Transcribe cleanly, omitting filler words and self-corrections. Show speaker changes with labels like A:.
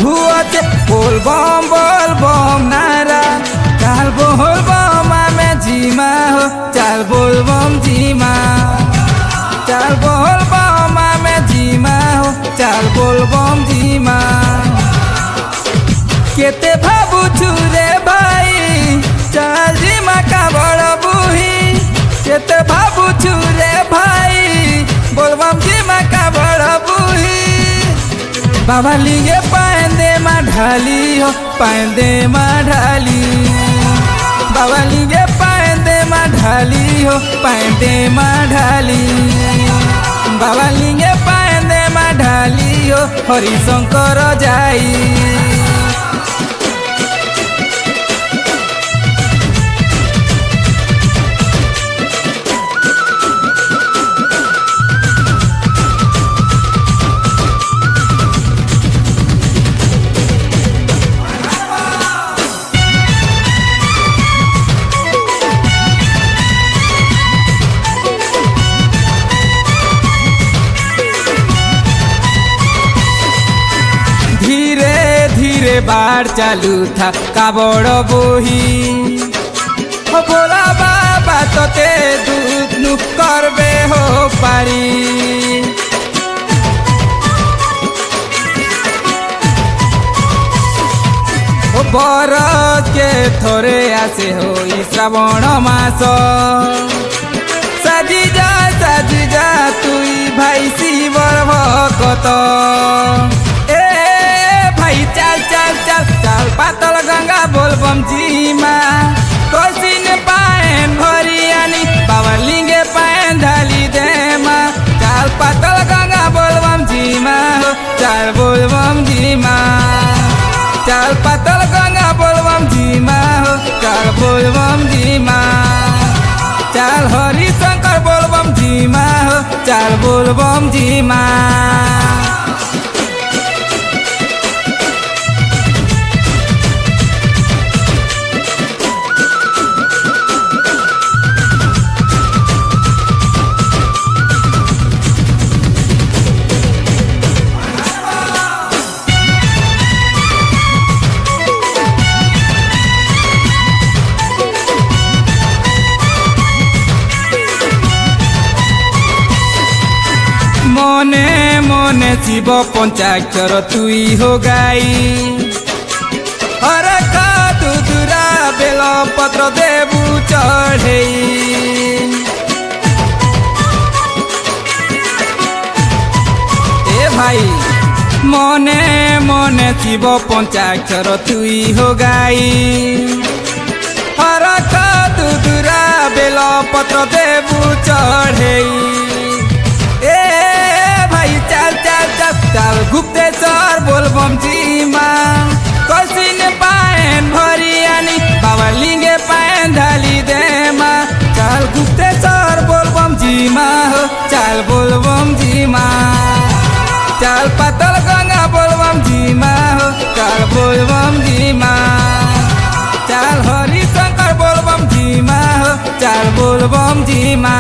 A: हुआचे बोल बम नारा चाल बोल बम आमे जीमा हो चाल बोल बम जीमा चाल बोल बम आमे जीमा हो चाल बोल बम जीमा केते भाबु छुरे भाई चाल जीमा का बड़ बुही केते भाबु छुरे भाई बोल बम जीमा का बड़ बुही बाबा लिगे पांदे मा ढाली हो पांदे मा ढाली बाबा लिगे पांदे मा ढाली हो पांदे मा ढाली बाबा लिगे पांदे मा ढाली हो हरिशंकर जाई बार चालू था काबड़ बोही हो बोला बाबा तो ते दूध नु करबे हो पारी हो बरस के थोरे आसे हो श्रावण मास साजी जा तुई भाई शिवर भक्त चाल पातल गंगा बोल बम जीमा कोसिन पाएन भरियानी बाबा लिंगे पाएन ढाली देमा चाल पातल गंगा बोल बम जीमा हो चाल बोल बम जीमा चाल पातल गंगा बोल बम जीमा हो चाल बोल बम जीमा चाल हरिशंकर बोल बम जीमा हो चाल बोल बम जीमा मने मने शिव पंचाक्षर तुई हो गाई हर दुरा बेल पत्र देबू चढ़े ए भाई मने मने शिव पंचाक्षर तुई हो गाई हर दुरा बेल पत्र देबू चढ़े चाल गुप्तेश्वर बोल बम जीमा कोसिन पाएन भरियानी बाबा लिंगे पाएन ढाली देमा चाल गुप्तेश्वर बोल बम जीमा हो चाल बोल बम जीमा चाल पातल गंगा बोल बम जीमा हो चाल बोल बम जीमा चाल हरिशंकर बोल बम जीमा हो चाल बोल बम जीमा